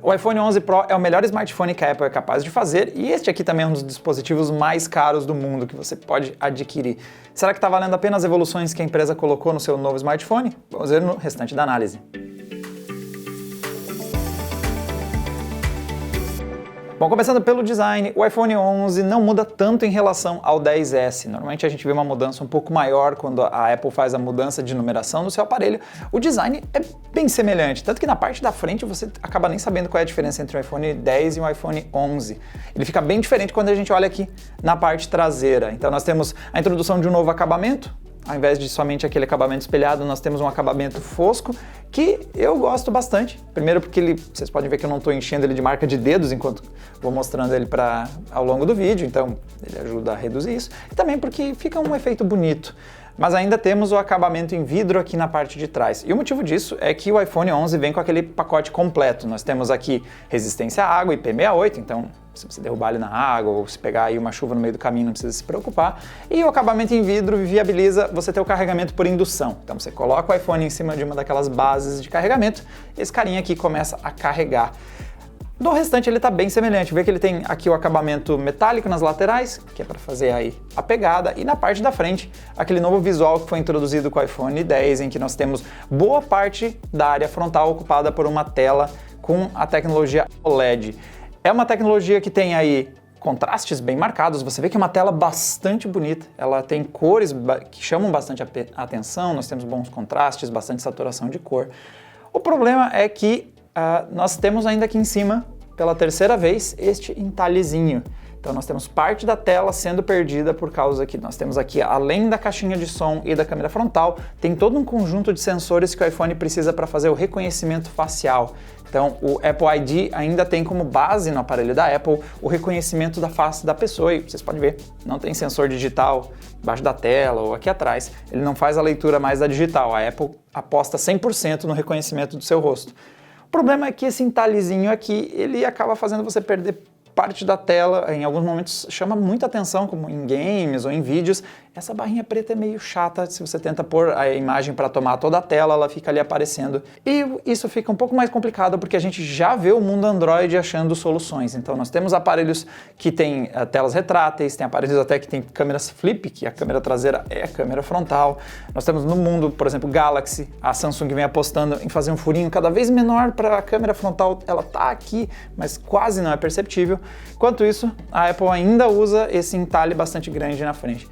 O iPhone 11 Pro é o melhor smartphone que a Apple é capaz de fazer e este aqui também é um dos dispositivos mais caros do mundo que você pode adquirir. Será que está valendo a pena as evoluções que a empresa colocou no seu novo smartphone? Vamos ver no restante da análise. Bom, começando pelo design, o iPhone 11 não muda tanto em relação ao 10S. Normalmente a gente vê uma mudança um pouco maior quando a Apple faz a mudança de numeração do seu aparelho. O design é bem semelhante, tanto que na parte da frente você acaba nem sabendo qual é a diferença entre o iPhone 10 e o iPhone 11. Ele fica bem diferente quando a gente olha aqui na parte traseira. Então nós temos a introdução de um novo acabamento. Ao invés de somente aquele acabamento espelhado, nós temos um acabamento fosco, que eu gosto bastante. Primeiro porque vocês podem ver que eu não estou enchendo ele de marca de dedos enquanto vou mostrando ele ao longo do vídeo, então ele ajuda a reduzir isso. E também porque fica um efeito bonito. Mas ainda temos o acabamento em vidro aqui na parte de trás. E o motivo disso é que o iPhone 11 vem com aquele pacote completo. Nós temos aqui resistência à água IP68, então se você derrubar ele na água ou se pegar aí uma chuva no meio do caminho não precisa se preocupar. E o acabamento em vidro viabiliza você ter o carregamento por indução. Então você coloca o iPhone em cima de uma daquelas bases de carregamento e esse carinha aqui começa a carregar. Do restante ele está bem semelhante, vê que ele tem aqui o acabamento metálico nas laterais, que é para fazer aí a pegada, e na parte da frente, aquele novo visual que foi introduzido com o iPhone 10, em que nós temos boa parte da área frontal ocupada por uma tela com a tecnologia OLED. É uma tecnologia que tem aí contrastes bem marcados, você vê que é uma tela bastante bonita, ela tem cores que chamam bastante a atenção, nós temos bons contrastes, bastante saturação de cor. O problema é que nós temos ainda aqui em cima, pela terceira vez, este entalhezinho. Então nós temos parte da tela sendo perdida por causa que nós temos aqui, além da caixinha de som e da câmera frontal, tem todo um conjunto de sensores que o iPhone precisa para fazer o reconhecimento facial. Então o Apple ID ainda tem como base no aparelho da Apple o reconhecimento da face da pessoa, e vocês podem ver, não tem sensor digital embaixo da tela ou aqui atrás, ele não faz a leitura mais da digital, a Apple aposta 100% no reconhecimento do seu rosto. O problema é que esse entalhezinho aqui, ele acaba fazendo você perder parte da tela, em alguns momentos chama muita atenção, como em games ou em vídeos. Essa barrinha preta é meio chata, se você tenta pôr a imagem para tomar toda a tela, ela fica ali aparecendo. E isso fica um pouco mais complicado porque a gente já vê o mundo Android achando soluções. Então nós temos aparelhos que têm telas retráteis, tem aparelhos até que tem câmeras flip, que a câmera traseira é a câmera frontal. Nós temos no mundo, por exemplo, Galaxy, a Samsung vem apostando em fazer um furinho cada vez menor para a câmera frontal, ela tá aqui, mas quase não é perceptível. Enquanto isso, a Apple ainda usa esse entalhe bastante grande na frente.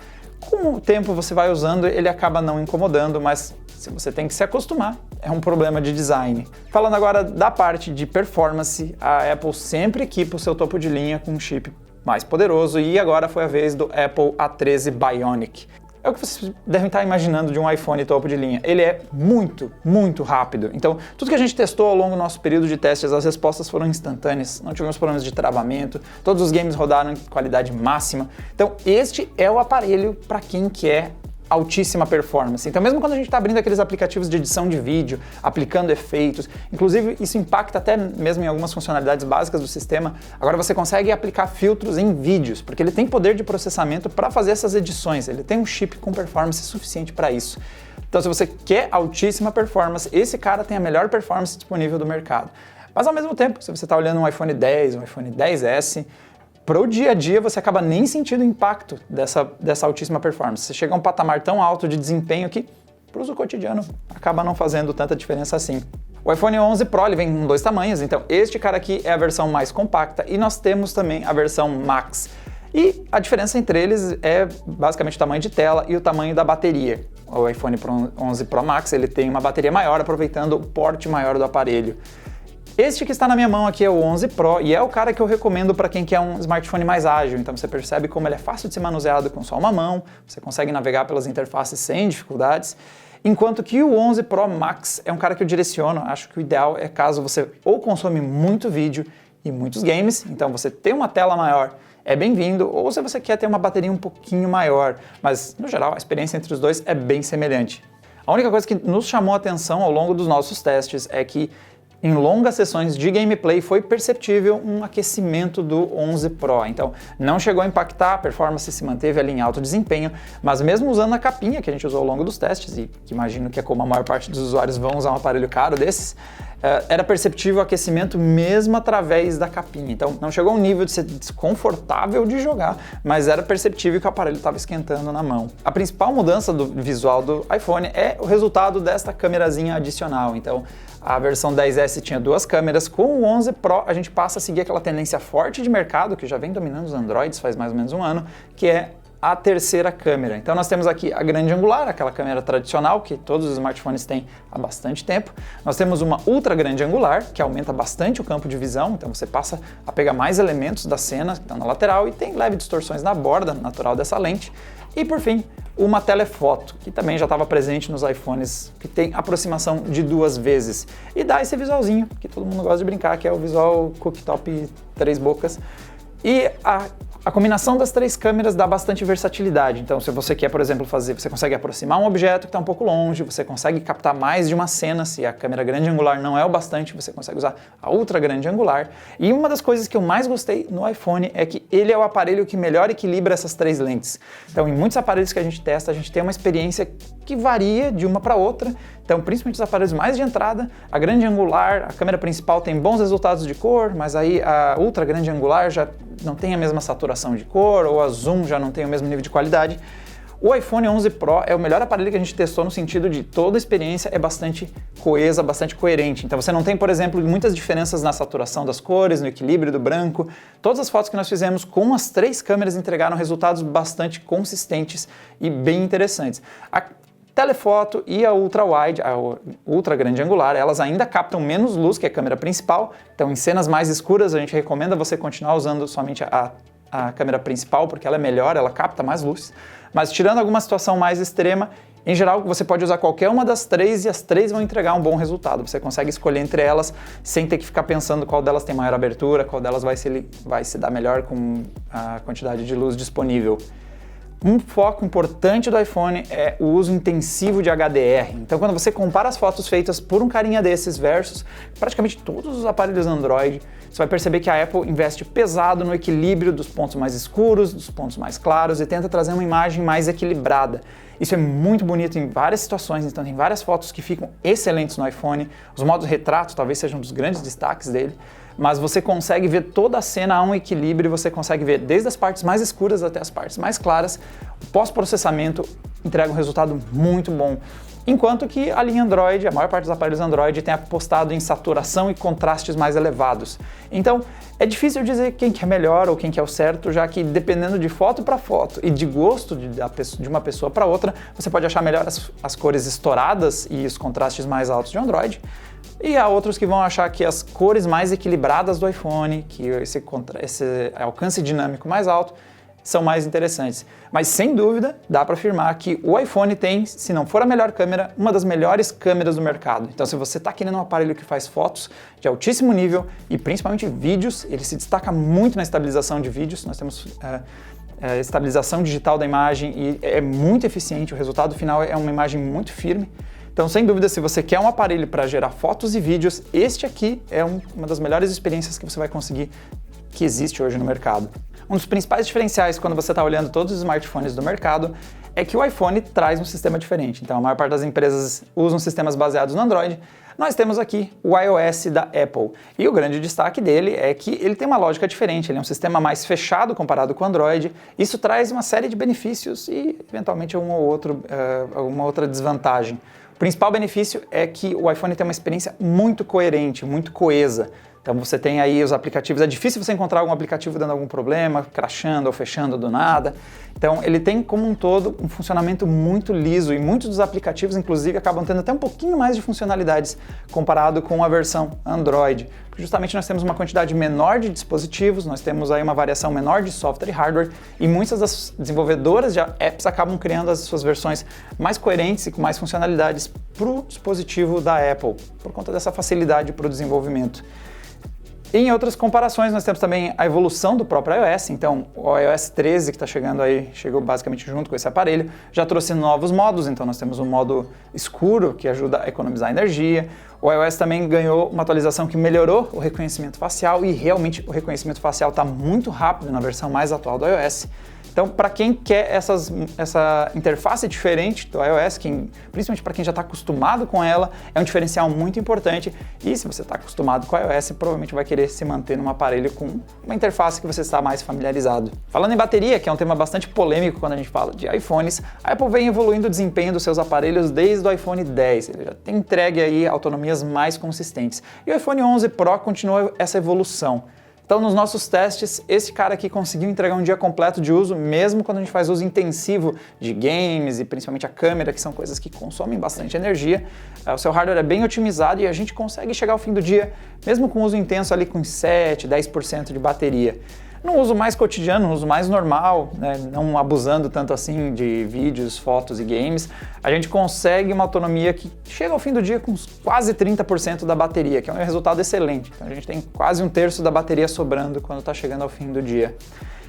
Com o tempo você vai usando, ele acaba não incomodando, mas se você tem que se acostumar, é um problema de design. Falando agora da parte de performance, a Apple sempre equipa o seu topo de linha com um chip mais poderoso e agora foi a vez do Apple A13 Bionic. É o que vocês devem estar imaginando de um iPhone topo de linha. Ele é muito, muito rápido. Então, tudo que a gente testou ao longo do nosso período de testes, as respostas foram instantâneas, não tivemos problemas de travamento, todos os games rodaram em qualidade máxima. Então, este é o aparelho para quem quer altíssima performance. Então mesmo quando a gente está abrindo aqueles aplicativos de edição de vídeo, aplicando efeitos, inclusive isso impacta até mesmo em algumas funcionalidades básicas do sistema, agora você consegue aplicar filtros em vídeos, porque ele tem poder de processamento para fazer essas edições, ele tem um chip com performance suficiente para isso. Então se você quer altíssima performance, esse cara tem a melhor performance disponível do mercado. Mas ao mesmo tempo, se você está olhando um iPhone 10, um iPhone 10S, para o dia a dia você acaba nem sentindo o impacto dessa altíssima performance. Você chega a um patamar tão alto de desempenho que, para o uso cotidiano, acaba não fazendo tanta diferença assim. O iPhone 11 Pro ele vem em dois tamanhos, então este cara aqui é a versão mais compacta e nós temos também a versão Max. E a diferença entre eles é basicamente o tamanho de tela e o tamanho da bateria. O iPhone 11 Pro Max ele tem uma bateria maior, aproveitando o porte maior do aparelho. Este que está na minha mão aqui é o 11 Pro e é o cara que eu recomendo para quem quer um smartphone mais ágil. Então você percebe como ele é fácil de ser manuseado com só uma mão, você consegue navegar pelas interfaces sem dificuldades. Enquanto que o 11 Pro Max é um cara que eu direciono, acho que o ideal é caso você ou consome muito vídeo e muitos games, então você tem uma tela maior, é bem-vindo, ou se você quer ter uma bateria um pouquinho maior, mas no geral a experiência entre os dois é bem semelhante. A única coisa que nos chamou a atenção ao longo dos nossos testes é que em longas sessões de gameplay foi perceptível um aquecimento do 11 Pro. Então não chegou a impactar, a performance se manteve ali em alto desempenho, mas mesmo usando a capinha que a gente usou ao longo dos testes, e que imagino que é como a maior parte dos usuários vão usar um aparelho caro desses, era perceptível o aquecimento mesmo através da capinha. Então não chegou ao nível de ser desconfortável de jogar, mas era perceptível que o aparelho estava esquentando na mão. A principal mudança do visual do iPhone é o resultado desta câmerazinha adicional. Então a versão 10S tinha duas câmeras, com o 11 Pro a gente passa a seguir aquela tendência forte de mercado que já vem dominando os Androids faz mais ou menos um ano, que é a terceira câmera. Então nós temos aqui a grande angular, aquela câmera tradicional que todos os smartphones têm há bastante tempo. Nós temos uma ultra grande angular, que aumenta bastante o campo de visão, então você passa a pegar mais elementos da cena que estão na lateral e tem leve distorções na borda natural dessa lente. E por fim, uma telefoto, que também já estava presente nos iPhones, que tem aproximação de 2 vezes. E dá esse visualzinho, que todo mundo gosta de brincar, que é o visual cooktop 3 bocas. E a combinação das 3 câmeras dá bastante versatilidade. Então, se você quer, por exemplo, você consegue aproximar um objeto que está um pouco longe, você consegue captar mais de uma cena. Se a câmera grande angular não é o bastante, você consegue usar a ultra grande angular. E uma das coisas que eu mais gostei no iPhone é que ele é o aparelho que melhor equilibra essas 3 lentes. Então, em muitos aparelhos que a gente testa, a gente tem uma experiência que varia de uma para outra. Então, principalmente os aparelhos mais de entrada, a grande angular, a câmera principal tem bons resultados de cor, mas aí a ultra grande angular já não tem a mesma saturação de cor, ou a zoom já não tem o mesmo nível de qualidade. O iPhone 11 Pro é o melhor aparelho que a gente testou no sentido de toda a experiência é bastante coesa, bastante coerente. Então você não tem, por exemplo, muitas diferenças na saturação das cores, no equilíbrio do branco. Todas as fotos que nós fizemos com as 3 câmeras entregaram resultados bastante consistentes e bem interessantes. A telefoto e a ultra-wide, a ultra grande angular, elas ainda captam menos luz que a câmera principal, então em cenas mais escuras a gente recomenda você continuar usando somente a câmera principal, porque ela é melhor, ela capta mais luz, mas tirando alguma situação mais extrema, em geral você pode usar qualquer uma das 3 e as 3 vão entregar um bom resultado, você consegue escolher entre elas sem ter que ficar pensando qual delas tem maior abertura, qual delas vai se dar melhor com a quantidade de luz disponível. Um foco importante do iPhone é o uso intensivo de HDR. Então, quando você compara as fotos feitas por um carinha desses versus praticamente todos os aparelhos Android, você vai perceber que a Apple investe pesado no equilíbrio dos pontos mais escuros, dos pontos mais claros e tenta trazer uma imagem mais equilibrada. Isso é muito bonito em várias situações, então tem várias fotos que ficam excelentes no iPhone. Os modos retrato talvez sejam um dos grandes destaques dele, mas você consegue ver toda a cena a um equilíbrio, você consegue ver desde as partes mais escuras até as partes mais claras. O pós-processamento entrega um resultado muito bom. Enquanto que a linha Android, a maior parte dos aparelhos Android tem apostado em saturação e contrastes mais elevados. Então, é difícil dizer quem que é melhor ou quem que é o certo, já que dependendo de foto para foto e de gosto de uma pessoa para outra, você pode achar melhor as cores estouradas e os contrastes mais altos de Android. E há outros que vão achar que as cores mais equilibradas do iPhone, que esse alcance dinâmico mais alto, são mais interessantes. Mas sem dúvida, dá para afirmar que o iPhone tem, se não for a melhor câmera, uma das melhores câmeras do mercado. Então se você está querendo um aparelho que faz fotos de altíssimo nível e principalmente vídeos, ele se destaca muito na estabilização de vídeos. Nós temos estabilização digital da imagem e é muito eficiente, o resultado final é uma imagem muito firme. Então, sem dúvida, se você quer um aparelho para gerar fotos e vídeos, este aqui é uma das melhores experiências que você vai conseguir que existe hoje no mercado. Um dos principais diferenciais quando você está olhando todos os smartphones do mercado é que o iPhone traz um sistema diferente. Então, a maior parte das empresas usam sistemas baseados no Android. Nós temos aqui o iOS da Apple. E o grande destaque dele é que ele tem uma lógica diferente. Ele é um sistema mais fechado comparado com o Android. Isso traz uma série de benefícios e, eventualmente, alguma outra desvantagem. O principal benefício é que o iPhone tem uma experiência muito coerente, muito coesa. Então você tem aí os aplicativos, é difícil você encontrar algum aplicativo dando algum problema, crashando ou fechando do nada. Então ele tem como um todo um funcionamento muito liso e muitos dos aplicativos inclusive acabam tendo até um pouquinho mais de funcionalidades comparado com a versão Android. Porque justamente nós temos uma quantidade menor de dispositivos, nós temos aí uma variação menor de software e hardware e muitas das desenvolvedoras de apps acabam criando as suas versões mais coerentes e com mais funcionalidades para o dispositivo da Apple, por conta dessa facilidade para o desenvolvimento. Em outras comparações, nós temos também a evolução do próprio iOS. Então, o iOS 13 que está chegando aí, chegou basicamente junto com esse aparelho, já trouxe novos modos. Então, nós temos um modo escuro, que ajuda a economizar energia. O iOS também ganhou uma atualização que melhorou o reconhecimento facial e realmente o reconhecimento facial está muito rápido na versão mais atual do iOS. Então, para quem quer essa interface diferente do iOS, principalmente para quem já está acostumado com ela, é um diferencial muito importante. E se você está acostumado com o iOS, provavelmente vai querer se manter num aparelho com uma interface que você está mais familiarizado. Falando em bateria, que é um tema bastante polêmico quando a gente fala de iPhones, a Apple vem evoluindo o desempenho dos seus aparelhos desde o iPhone X. Ele já tem entregue aí autonomias mais consistentes. E o iPhone 11 Pro continua essa evolução. Então, nos nossos testes, esse cara aqui conseguiu entregar um dia completo de uso, mesmo quando a gente faz uso intensivo de games e principalmente a câmera, que são coisas que consomem bastante energia. O seu hardware é bem otimizado e a gente consegue chegar ao fim do dia, mesmo com uso intenso ali com 7, 10% de bateria. No uso mais cotidiano, no uso mais normal, né, não abusando tanto assim de vídeos, fotos e games, a gente consegue uma autonomia que chega ao fim do dia com quase 30% da bateria, que é um resultado excelente. Então a gente tem quase 1/3 da bateria sobrando quando está chegando ao fim do dia.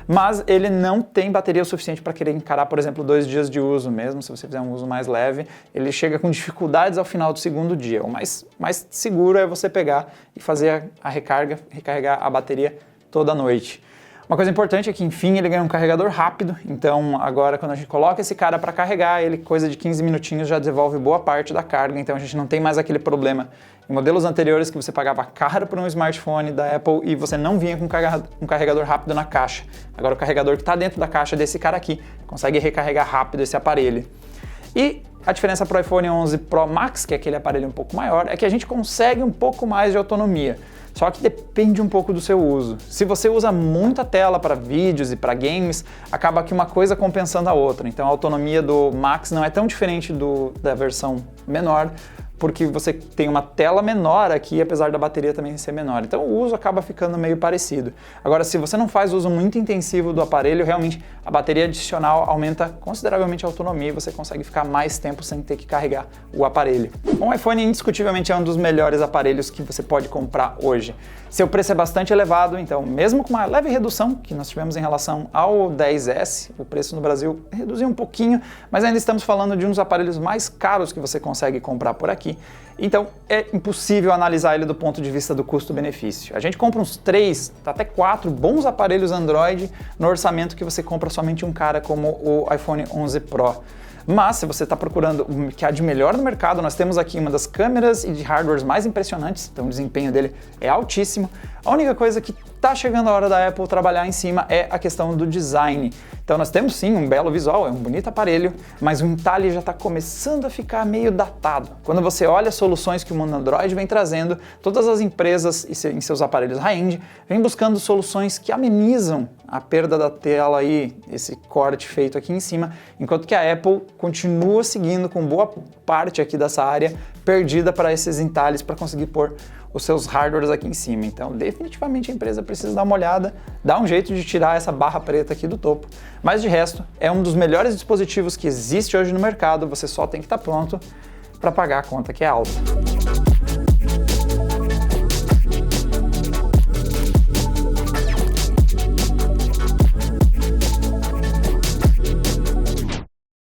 Mas ele não tem bateria o suficiente para querer encarar, por exemplo, 2 dias de uso mesmo. Se você fizer um uso mais leve, ele chega com dificuldades ao final do segundo dia. O mais seguro é você pegar e fazer a recarregar a bateria toda noite. Uma coisa importante é que, enfim, ele ganha um carregador rápido, então agora quando a gente coloca esse cara para carregar, ele coisa de 15 minutinhos já devolve boa parte da carga, então a gente não tem mais aquele problema. Em modelos anteriores que você pagava caro por um smartphone da Apple e você não vinha com um carregador rápido na caixa. Agora o carregador que está dentro da caixa desse cara aqui consegue recarregar rápido esse aparelho. E a diferença para o iPhone 11 Pro Max, que é aquele aparelho um pouco maior, é que a gente consegue um pouco mais de autonomia. Só que depende um pouco do seu uso. Se você usa muita tela para vídeos e para games, acaba que uma coisa compensando a outra. Então a autonomia do Max não é tão diferente da versão menor, porque você tem uma tela menor aqui, apesar da bateria também ser menor. Então o uso acaba ficando meio parecido. Agora, se você não faz uso muito intensivo do aparelho, realmente a bateria adicional aumenta consideravelmente a autonomia e você consegue ficar mais tempo sem ter que carregar o aparelho. O iPhone indiscutivelmente é um dos melhores aparelhos que você pode comprar hoje. Seu preço é bastante elevado, então mesmo com uma leve redução que nós tivemos em relação ao 10S, o preço no Brasil reduziu um pouquinho, mas ainda estamos falando de um dos aparelhos mais caros que você consegue comprar por aqui. Então é impossível analisar ele do ponto de vista do custo-benefício. A gente compra uns 3, até 4 bons aparelhos Android no orçamento que você compra somente um cara como o iPhone 11 Pro. Mas se você está procurando o que há de melhor no mercado, nós temos aqui uma das câmeras e de hardwares mais impressionantes, então o desempenho dele é altíssimo. A única coisa que está chegando a hora da Apple trabalhar em cima é a questão do design. Então nós temos sim um belo visual, é um bonito aparelho, mas o entalhe já está começando a ficar meio datado. Quando você olha as soluções que o mundo Android vem trazendo, todas as empresas em seus aparelhos high-end vêm buscando soluções que amenizam a perda da tela e esse corte feito aqui em cima, enquanto que a Apple continua seguindo com boa parte aqui dessa área perdida para esses entalhes para conseguir pôr os seus hardwares aqui em cima. Então, definitivamente a empresa precisa dar uma olhada, dar um jeito de tirar essa barra preta aqui do topo. Mas de resto, é um dos melhores dispositivos que existe hoje no mercado, você só tem que estar pronto para pagar a conta que é alta.